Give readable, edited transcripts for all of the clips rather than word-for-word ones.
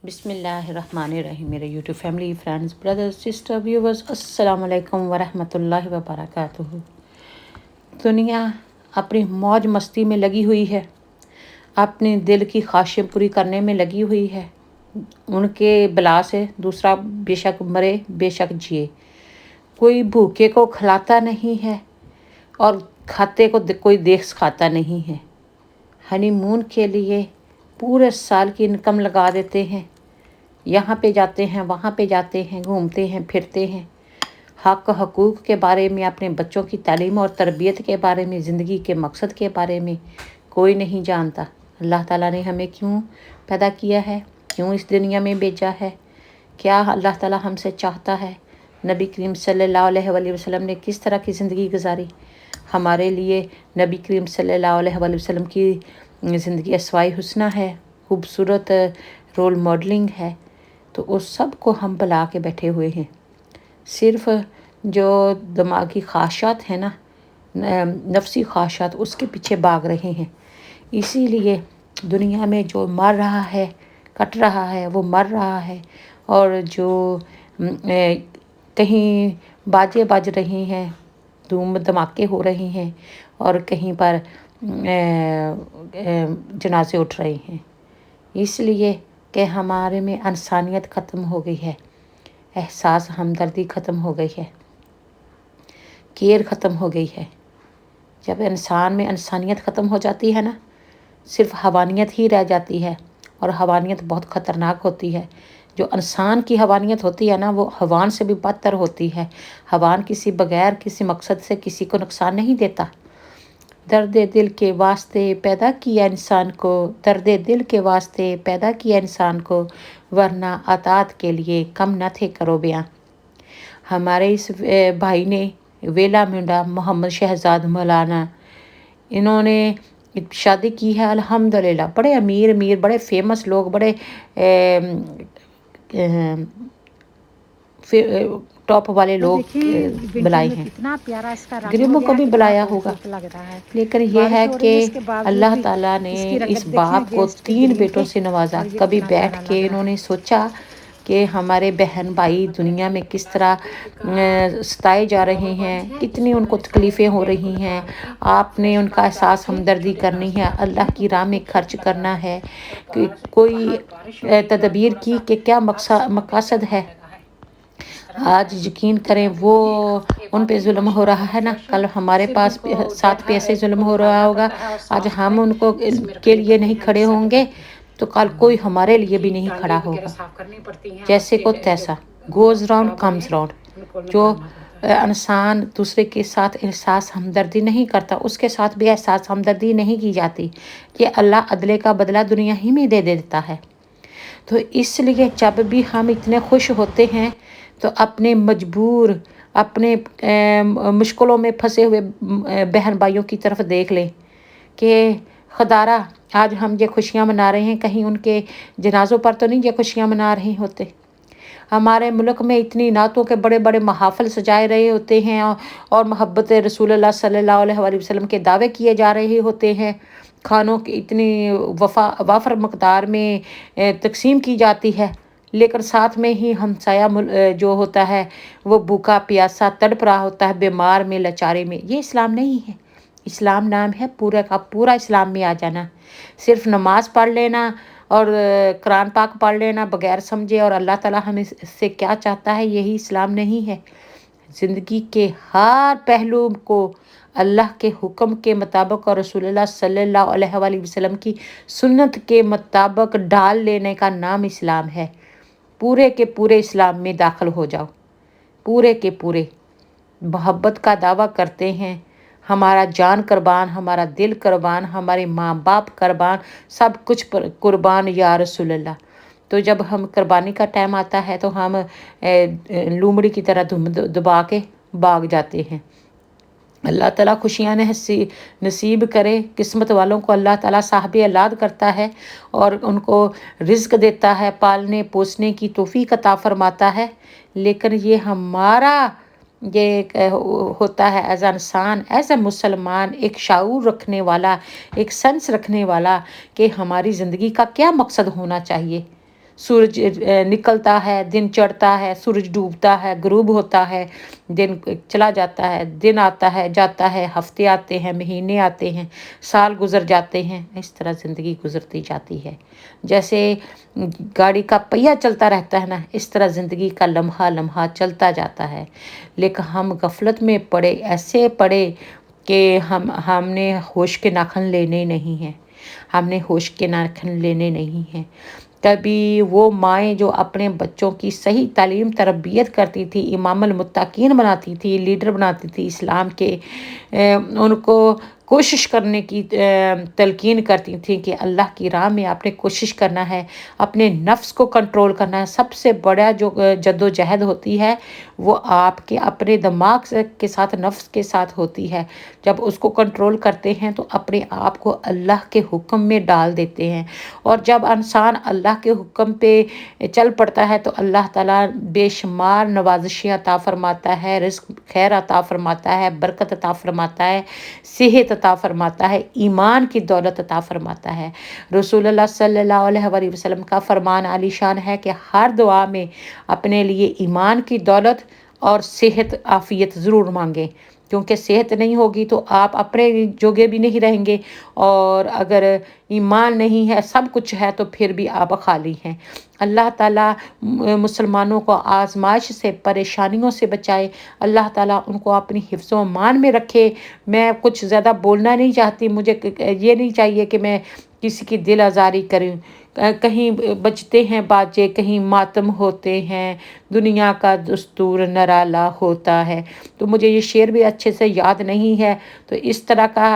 बिस्मिल्लाहिर्रहमानिर्रहीम। मेरे YouTube family, friends, brothers, sister, viewers, अस्सलाम वालेकुम वरहमतुल्लाहि वबरकातुहू। दुनिया अपनी मौज मस्ती में लगी हुई है, अपने दिल की ख्वाहिशें पूरी करने में लगी हुई है। उनके बला से दूसरा बेशक मरे बेशक जिए, कोई भूखे को खिलाता नहीं है और खाते को कोई देख खाता नहीं है। हनीमून के लिए पूरे साल की इनकम लगा देते हैं, यहाँ पे जाते हैं वहाँ पे जाते हैं, घूमते हैं फिरते हैं। हक़ हकूक़ के बारे में, अपने बच्चों की तालीम और तरबियत के बारे में, ज़िंदगी के मकसद के बारे में कोई नहीं जानता। अल्लाह ताला ने हमें क्यों पैदा किया है, क्यों इस दुनिया में भेजा है, क्या अल्लाह ताला हमसे चाहता है, नबी करीम सल्लल्लाहु अलैहि वसल्लम ने किस तरह की ज़िंदगी गुजारी। हमारे लिए नबी करीम सल्लल्लाहु अलैहि वसल्लम की ज़िंदगी अस्वाए हुस्ना है, खूबसूरत रोल मॉडलिंग है। तो उस सब को हम भुला के बैठे हुए हैं। सिर्फ जो दिमागी ख्वाहिशात है ना, नफ्सी ख्वाहिशात, उसके पीछे भाग रहे हैं। इसीलिए दुनिया में जो मर रहा है, कट रहा है, वो मर रहा है। और जो कहीं बाजे बज रहे हैं, धूम धमाके हो रहे हैं, और कहीं पर जनाजे उठ रहे हैं। इसलिए कि हमारे में इंसानियत ख़त्म हो गई है, एहसास हमदर्दी ख़त्म हो गई है, केयर ख़त्म हो गई है। जब इंसान में इंसानियत ख़त्म हो जाती है ना, सिर्फ हवानियत ही रह जाती है। और हवानियत बहुत ख़तरनाक होती है। जो इंसान की हवानियत होती है ना, वो हवान से भी बदतर होती है। हवान किसी बगैर किसी मकसद से किसी को नुकसान नहीं देता। दर्द दिल के वास्ते पैदा किया इंसान को, दर्द दिल के वास्ते पैदा किया इंसान को, वरना अतात के लिए कम न थे करो बयां। हमारे इस भाई ने, वेला मुंडा मोहम्मद शहजाद मौलाना, इन्होंने शादी की है अल्हम्दुलिल्लाह। बड़े अमीर अमीर बड़े फेमस लोग, बड़े टॉप वाले लोग बुलाए हैं, कितना प्यारा इसका रंग गरीबों को भी कितना बुलाया होगा। खूबसूरत लग रहा है। लेकिन ये बारिश है हो कि रही है, इसके बावजूद अल्लाह भी ताला ने इसकी इस रंगत बाप देखें को इसके 3 ग्रीन बेटों पे, से नवाजा। और ये कभी कितना बैठ प्यारा के लग रहा इन्होंने है। सोचा कि हमारे बहन भाई दुनिया में किस तरह सताए जा रहे हैं, कितनी उनको तकलीफ़ें हो रही हैं। आपने उनका एहसास हमदर्दी करनी है, अल्लाह की राह में खर्च करना है। कि कोई तदबीर की कि क्या मकसद है। आज यकीन करें, वो उन पे जुल्म हो रहा है ना, कल हमारे पास साथ पे ऐसे जुल्म हो रहा होगा। आज हम उनको के लिए नहीं खड़े होंगे तो कल कोई हमारे लिए भी नहीं खड़ा होगा। जैसे को तैसा, गोज़ राउंड कम्स राउंड। जो इंसान दूसरे के साथ एहसास हमदर्दी नहीं करता, उसके साथ भी एहसास हमदर्दी नहीं की जाती। ये अल्लाह अदले का बदला दुनिया ही में दे देता है। तो इसलिए जब भी हम इतने खुश होते हैं तो अपने मजबूर, अपने मुश्किलों में फंसे हुए बहन भाइयों की तरफ देख लें कि खुदारा आज हम ये खुशियाँ मना रहे हैं, कहीं उनके जनाज़ों पर तो नहीं ये खुशियाँ मना रहे होते। हमारे मुल्क में इतनी नातों के बड़े बड़े महाफिल सजाए रहे होते हैं, और मोहब्बत रसूलुल्लाह सल्लल्लाहु अलैहि वसल्लम के दावे किए जा रहे होते हैं। खानों की इतनी वाफर मकदार में तकसीम की जाती है, लेकिन साथ में ही हमसाया जो होता है वो भूखा प्यासा तड़प रहा होता है, बीमार में लाचारी में। ये इस्लाम नहीं है। इस्लाम नाम है पूरा का पूरा इस्लाम में आ जाना। सिर्फ नमाज पढ़ लेना और कुरान पाक पढ़ लेना बगैर समझे, और अल्लाह ताला हमें इससे क्या चाहता है, यही इस्लाम नहीं है। ज़िंदगी के हर पहलू को अल्लाह के हुक्म के मुताबिक और रसूलुल्लाह सल्लल्लाहु अलैहि वसल्लम की सुन्नत के मुताबिक ढाल लेने का नाम इस्लाम है। पूरे के पूरे इस्लाम में दाखिल हो जाओ, पूरे के पूरे। मोहब्बत का दावा करते हैं, हमारा जान कुर्बान, हमारा दिल कुर्बान, हमारे माँ बाप कुर्बान, सब कुछ कुर्बान या रसूलुल्लाह। तो जब हम कुर्बानी का टाइम आता है तो हम लूमड़ी की तरह धुम दबा के भाग जाते हैं। अल्लाह ताला खुशियाँ नसीब करे। किस्मत वालों को अल्लाह ताला साहिब औलाद करता है और उनको रिज़्क देता है, पालने पोसने की तौफीक अता फरमाता है। लेकिन ये हमारा ये होता है एज इंसान, एज ए मुसलमान, एक शाऊर रखने वाला, एक सेंस रखने वाला कि हमारी ज़िंदगी का क्या मकसद होना चाहिए। सूरज निकलता है, दिन चढ़ता है, सूरज डूबता है, गुरूब होता है, दिन चला जाता है, दिन आता है, जाता है, हफ्ते आते हैं, महीने आते हैं, साल गुजर जाते हैं। इस तरह ज़िंदगी गुजरती जाती है। जैसे गाड़ी का पहिया चलता रहता है ना, इस तरह ज़िंदगी का लम्हा लम्हा चलता जाता है। लेकिन हम गफलत में पड़े, ऐसे पड़े कि हमने होश के नाखन लेने नहीं हैं, हमने होश के नाखन लेने नहीं हैं। कभी वो माएँ जो अपने बच्चों की सही तालीम तरबियत करती थी, इमामुल मुत्तकीन बनाती थी, लीडर बनाती थी इस्लाम के, उनको कोशिश करने की तलकीन करती थी कि अल्लाह की राह में आपने कोशिश करना है, अपने नफ्स को कंट्रोल करना है। सबसे बड़ा जो जद्दोजहद होती है वो आपके अपने दिमाग के साथ, नफ्स के साथ होती है। जब उसको कंट्रोल करते हैं तो अपने आप को अल्लाह के हुक्म में डाल देते हैं, और जब इंसान अल्लाह के हुक्म पे चल पड़ता है तो अल्लाह ताला बेशुमार नवाजिशें अता फरमाता है, रिज़्क़ खैर अता फरमाता है, बरकत अता फरमाता है, सेहत अता फरमाता है, ईमान की दौलत अता फरमाता है। रसूलुल्लाह सल्लल्लाहु अलैहि वसल्लम का फरमान आलीशान है कि हर दुआ में अपने लिए ईमान की दौलत और सेहत आफ़ियत ज़रूर मांगें, क्योंकि सेहत नहीं होगी तो आप अपने जोगे भी नहीं रहेंगे, और अगर ईमान नहीं है, सब कुछ है, तो फिर भी आप खाली हैं। अल्लाह ताला मुसलमानों को आजमाइश से, परेशानियों से बचाए। अल्लाह ताला उनको अपनी हिफ्ज़ व मान में रखे। मैं कुछ ज़्यादा बोलना नहीं चाहती, मुझे ये नहीं चाहिए कि मैं किसी की दिल आज़ारी करूं। कहीं बजते हैं बाजे, कहीं मातम होते हैं, दुनिया का दस्तूर निराला होता है। तो मुझे ये शेर भी अच्छे से याद नहीं है। तो इस तरह का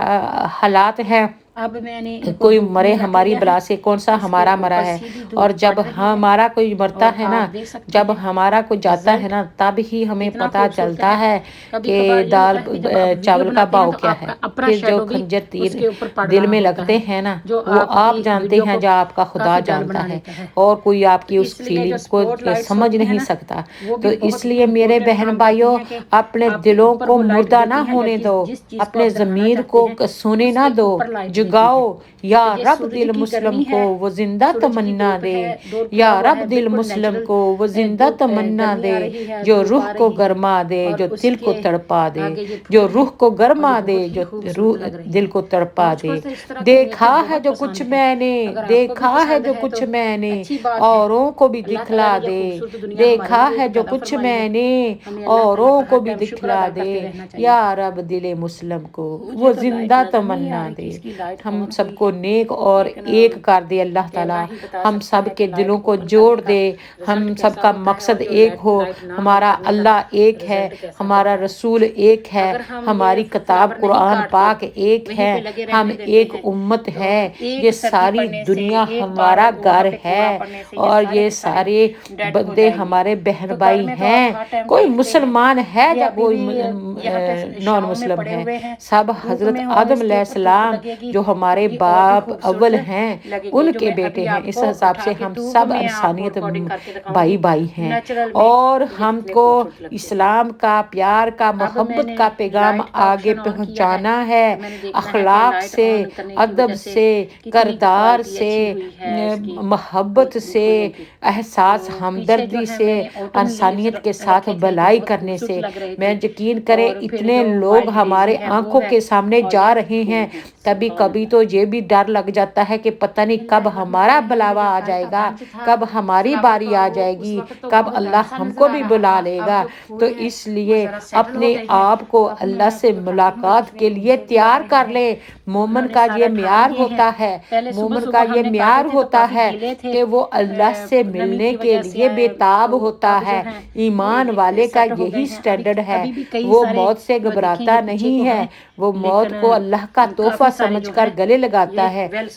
हालात है। अब मैंने इनको कोई धूप मरे में रख हमारी दिया है, बला से, कौन सा इसके हमारा मरा ऊपर है। सीधी धूप और जब पड़ रही है, हमारा कोई मरता और है आप ना, देख सकते जब हैं हमारा कोई जाता है रिजल्ट ना, तब ही हमें कितना पता खूबसूरत चलता है। है कभी कभार कि ये दाल होता है कि जब आप वीडियो चावल का बनाते हैं भाव तो क्या है। आपका अपना फिर जो शेडो भी खंजर तीर उसके ऊपर पड़ दिल रहा में होता लगते है, हैं ना, जो वो आप आपकी जानते वीडियो हैं, को जो आपका खुदा काफी डल जानता बना है, देता है। और कोई आपकी तो उस इसलिए जो फीलिंग को स्पॉट लाइट्स समझ होती है नहीं ना, सकता। वो भी तो बहुत इसलिए मेरे इम्पोर्टेंट बहन काम करती भाइयों, हैं कि अपने आपके दिलों ऊपर को वो लाइट मुर्दा ना गिरती है, या होने जिस दो, जिस चीज को अपने आप दिखाना ज़मीर चाहते हैं को सोने ना उसके दो, ऊपर लाइट देती जगाओ। है। या तो ये रब सूरज दिल की मुस्लिम गर्मी को है, वो जिंदा सूरज की तमन्ना धूप दे। है, दौर या खिला हुआ रब है, दिल बिल्कुल मुस्लिम नेचुरल। को वो जिंदा धूप तमन्ना गर्मी दे, आ रही है, जो धूप रूह आ को रही है, गरमा दे, और जो दिल को उसके तड़पा दे, आगे ये जो फूल रूह हैं, को और ये गरमा दे, बहुत ही जो खूबसूरत रूह लग रहे दिल हैं। को तड़पा दे। मुझको तो इस तरह की देखा नेचर है बहुत जो कुछ पसंद है। मैंने, अगर आपको भी देखा है पसंद जो है कुछ तो मैंने, अच्छी बात है। औरों को भी अल्लाह ताला दिखला ने यह दे। खूबसूरत दुनिया हमारे देखा लिए है जो पैदा कुछ फरमाई है, मैंने, हमें अल्लाह ताला औरों का को हर भी टाइम शुक्र दिखला अदा दे। करते रहना या चाहिए। रब दिले मुस्लिम को मुझे वो तो लाइट जिंदा नजर नहीं आ तमन्ना रही कि दे। इसकी लाइट हम ऑन हुई सबको है, नेक और लेकिन एक कर दे अल्लाह ताला। कैमरा ही बता हम सकता सब है कि के लाइट दिलों को ओपन जोड़ करने का दे। रिजल्ट हम कैसा सबका होता है, मकसद और जो एक हो। लाइट ना ऑन हमारा करने का अल्लाह एक है, रिजल्ट कैसा हमारा होता है। रसूल एक है, अगर हम ये हमारी किताब फ्लावर नहीं कुरान काटते, पाक एक वहीं है, पे लगे हम रहने देते एक हैं, उम्मत तो है। ये एक सर्दी सारी पड़ने से, दुनिया एक बार हमारा वहाँ घर पे है, कोहरा पड़ने से ये और सारे ये के सारे सारे डेड हो बंदे जाएंगे। हमारे बहन तो घर भाई में तो आप हैं। हर टाइम कोई देखते हैं, मुसलमान है ये या अभी कोई भी यहाँ पे नॉन छाँव में मुस्लिम पड़े है, हुए हैं। सब धूप हजरत में हों, आदम इसके ऊपर धूप अलैहिस्सलाम लगेगी जो तो हमारे ये और भी बाप खूबसूरत अव्वल हैं, लगेगी। जो उनके मैं बेटे अभी हैं। इस आपको हिसाब उठा से के हम धूप सब में आपको इंसानियत रिकॉर्डिंग करके भाई दिखाऊंगी भाई हैं। नेचुरल में और ये कितने हमको खूबसूरत लगते हैं। इस्लाम का, प्यार का, अब मोहब्बत मैंने का पैगाम लाइट का आगे ऑप्शन ऑन किया है, पहुंचाना है। तो मैंने देखना है कि अखलाक लाइट से, ऑन करने की अदब वजह से से, कितनी करदार क्वालिटी से, अच्छी हुई है इसकी मोहब्बत से, खुलने की। एहसास तो पीछे जो हमदर्दी है से, मैंने ऑटम लीव्स इंसानियत के साथ रखे थे, भलाई बहुत करने खूबसूरत से। लग रहे मैं थे। यकीन करे और फिर इतने जो लोग वाइल्ड हमारे डेजी है वो आंखों है, के सामने और जा ये रहे फूल हैं। हैं। कभी सुभान कभी अल्लाह। तो ये भी डर लग जाता है कि पता नहीं कब हमारा बुलावा आ बिस्मिल्लाहिर्रहमानिर्रहीम। जो जाएगा, लंच था कब हमारी फ्लावर बारी का आ वो उस जाएगी, वक्त तो कब बहुत डन अल्लाह सा नजर हमको आ भी रहा बुला था। अब लेगा। जो तो फूल हैं वो इसलिए जरा सेटल हो अपने गए हैं, आप को तो अब मैं अल्लाह से आपको दिखाती हूँ मुलाकात कितनी के लिए खूबसूरत लग तैयार रहे कर हैं। ले। मोमन उन्होंने का सारा ये ढक म्यार दिए हैं। होता है, पहले सुबह मोमन का सुबह ये हमने काटे म्यार थे तो होता काफी है गीले थे, कि वो अल्लाह से नमी मिलने की के वजह से लिए बेताब तो होता अब जो है। है ईमान ये वाले का सेट हो गए यही हैं। अभी स्टैंडर्ड है। अभी भी कई वो सारे मौत से जो दिखेंगे घबराता पीछे नहीं को है, हैं, वो मौत लेकिन को अल्लाह का तोहफा काफी सारे जो समझकर हैं गले लगाता ये है, वेल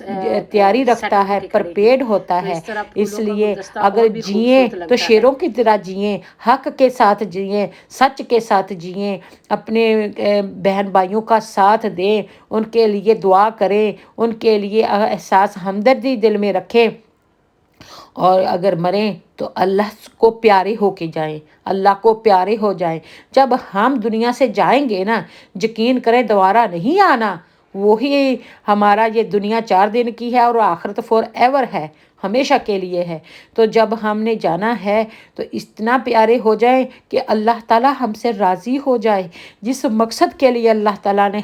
तैयारी सेट रखता है, होके खड़े हैं। प्रिपेयर्ड होता तो है। इस तरह फूलों का इसलिए गुलदस्ता अगर और भी जिए खूबसूरत तो लगता है। शेरों की तरह जिए, हक के साथ जिए, सच के साथ जिए, अपने बहन भाइयों का साथ दें, उनके लिए दुआ करें, उनके लिए एहसास हमदर्दी दिल में रखें। और अगर मरें तो अल्लाह को प्यारे होके जाएं, अल्लाह को प्यारे हो जाएं। जब हम दुनिया से जाएंगे ना, यकीन करें दोबारा नहीं आना। वही हमारा ये दुनिया 4 दिन की है और आखिरत फॉर एवर है। ہمیشہ کے لیے ہے۔ تو جب ہم نے جانا ہے تو اتنا پیارے ہو جائیں کہ اللہ تعالیٰ ہم سے راضی ہو جائے، جس مقصد کے لیے اللہ تعالیٰ نے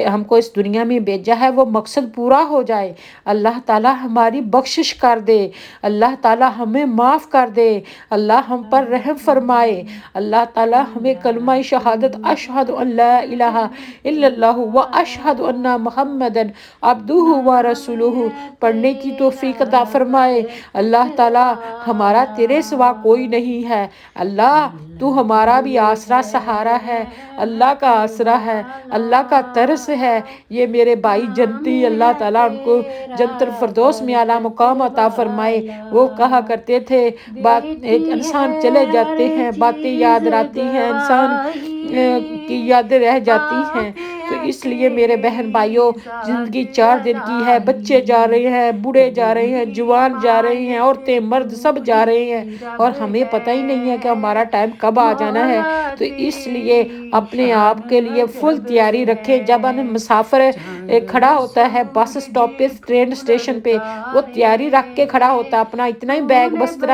ہم کو اس دنیا میں بھیجا ہے وہ مقصد پورا ہو جائے، اللہ تعالیٰ ہماری بخشش کر دے، اللہ تعالیٰ ہمیں معاف کر دے، اللہ ہم پر رحم فرمائے، اللہ تعالیٰ ہمیں کلمہ شہادت اشہد ان لا الہ الا اللہ و اشہد ان محمدن عبدہ و رسولہ پڑھنے کی توفیق عطا فرمائے۔ اللہ تعالیٰ ہمارا تیرے سوا کوئی نہیں ہے، اللہ تو ہمارا بھی آسرا سہارا ہے، اللہ کا آسرا ہے، اللہ کا ترس ہے۔ یہ میرے بھائی جنتی، اللہ تعالیٰ ان کو جنت الفردوس میں اعلیٰ مقام عطا فرمائے۔ وہ کہا کرتے تھے ایک انسان چلے جاتے ہیں باتیں یاد رہتی ہیں، انسان کی یادیں رہ جاتی ہیں۔ تو اس لیے میرے بہن بھائیوں، زندگی 4 دن کی ہے، بچے جا رہے ہیں، بوڑھے جا رہے ہیں، جوان جا رہے ہیں، عورتیں مرد سب جا رہے ہیں، اور ہمیں پتہ ہی نہیں ہے کہ ہمارا ٹائم کب آ جانا ہے۔ تو اس لیے اپنے آپ کے لیے فل تیاری رکھیں۔ جب مسافر کھڑا ہوتا ہے بس اسٹاپ پہ، ٹرین اسٹیشن پہ، وہ تیاری رکھ کے کھڑا ہوتا ہے، اپنا اتنا ہی بیگ بستر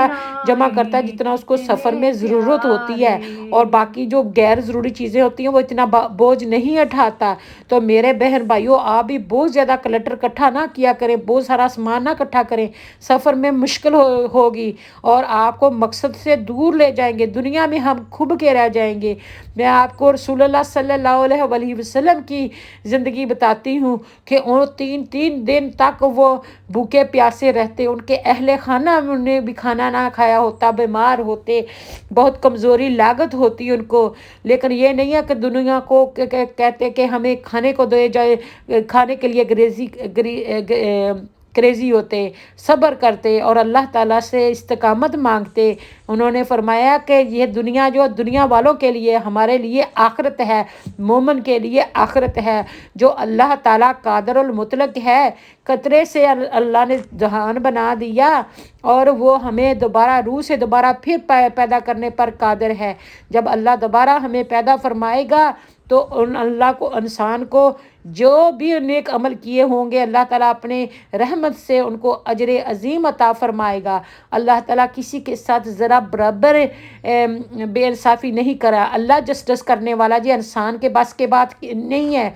جمع کرتا ہے جتنا اس کو سفر میں ضرورت ہوتی ہے، اور باقی جو غیر ضروری چیزیں ہوتی ہیں وہ اتنا بوجھ نہیں اٹھاتا۔ تو میرے بہن بھائیوں، آپ بھی بہت زیادہ کلٹر اکٹھا نہ کیا کریں، بہت سارا سامان نہ اکٹھا کریں، سفر میں مشکل ہوگی اور آپ کو مقصد سے دور لے جائیں گے، دنیا میں ہم کھب کے رہ جائیں گے۔ میں آپ کو رسول اللہ صلی اللہ علیہ وسلم کی زندگی بتاتی ہوں کہ وہ 3 دن تک وہ بھوکے پیاسے رہتے، ان کے اہل خانہ انہیں بھی کھانا نہ کھایا ہوتا، بیمار ہوتے، بہت کمزوری لاگت ہوتی ان کو، لیکن یہ نہیں ہے کہ دنیا کو کہتے کہ ہمیں کھانے کو دے جائے، کھانے کے لیے کریزی ہوتے، صبر کرتے اور اللہ تعالیٰ سے استقامت مانگتے۔ انہوں نے فرمایا کہ یہ دنیا جو دنیا والوں کے لیے، ہمارے لیے آخرت ہے، مومن کے لیے آخرت ہے۔ جو اللہ تعالیٰ قادر المطلق ہے، قطرے سے اللہ نے جہان بنا دیا اور وہ ہمیں دوبارہ روح سے دوبارہ پھر پیدا کرنے پر قادر ہے۔ جب اللہ دوبارہ ہمیں پیدا فرمائے گا تو اللہ کو، انسان کو جو بھی نیک عمل کیے ہوں گے، اللہ تعالیٰ اپنے رحمت سے ان کو اجر عظیم عطا فرمائے گا۔ اللہ تعالیٰ کسی کے ساتھ ذرا برابر بے انصافی نہیں کرا۔ اللہ جسٹس کرنے والا جی، انسان کے بس کے بات نہیں ہے۔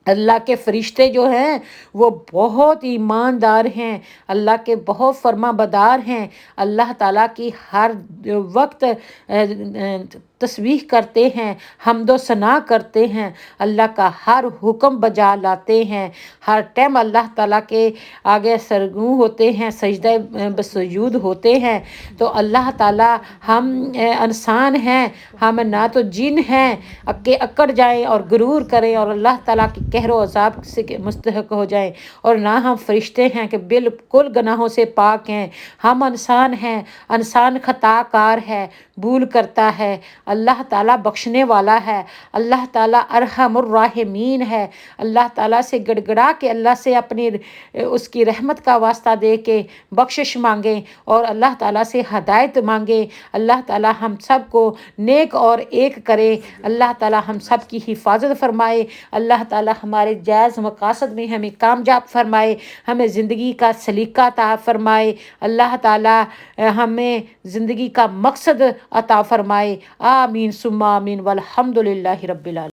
اللہ کے فرشتے جو ہیں وہ بہت ایماندار ہیں، اللہ کے بہت فرما بردار ہیں، اللہ تعالیٰ کی ہر وقت تسبیح کرتے ہیں، حمد و ثنا کرتے ہیں، اللہ کا ہر حکم بجا لاتے ہیں، ہر ٹائم اللہ تعالیٰ کے آگے سرگوں ہوتے ہیں، سجدہ بسجود ہوتے ہیں۔ تو اللہ تعالیٰ، ہم انسان ہیں، ہم نہ تو جن ہیں کہ اکڑ جائیں اور غرور کریں اور اللہ تعالیٰ کی قہر و عذاب سے مستحق ہو جائیں، اور نہ ہم فرشتے ہیں کہ بالکل گناہوں سے پاک ہیں۔ ہم انسان ہیں، انسان خطا کار ہے، بھول کرتا ہے، اللہ تعالیٰ بخشنے والا ہے، اللہ تعالیٰ ارحم الراحمین ہے۔ اللہ تعالیٰ سے گڑ گڑا کے، اللہ سے اپنی اس کی رحمت کا واسطہ دے کے بخشش مانگیں اور اللہ تعالیٰ سے ہدایت مانگیں۔ اللہ تعالیٰ ہم سب کو نیک اور ایک کرے، اللہ تعالیٰ ہم سب کی حفاظت فرمائے، اللہ تعالیٰ ہمارے جائز مقاصد میں ہمیں کامیاب فرمائے، ہمیں زندگی کا سلیقہ عطا فرمائے، اللہ تعالیٰ ہمیں زندگی کا مقصد عطا فرمائے۔ آمین ثم آمین والحمد للہ رب العالمین۔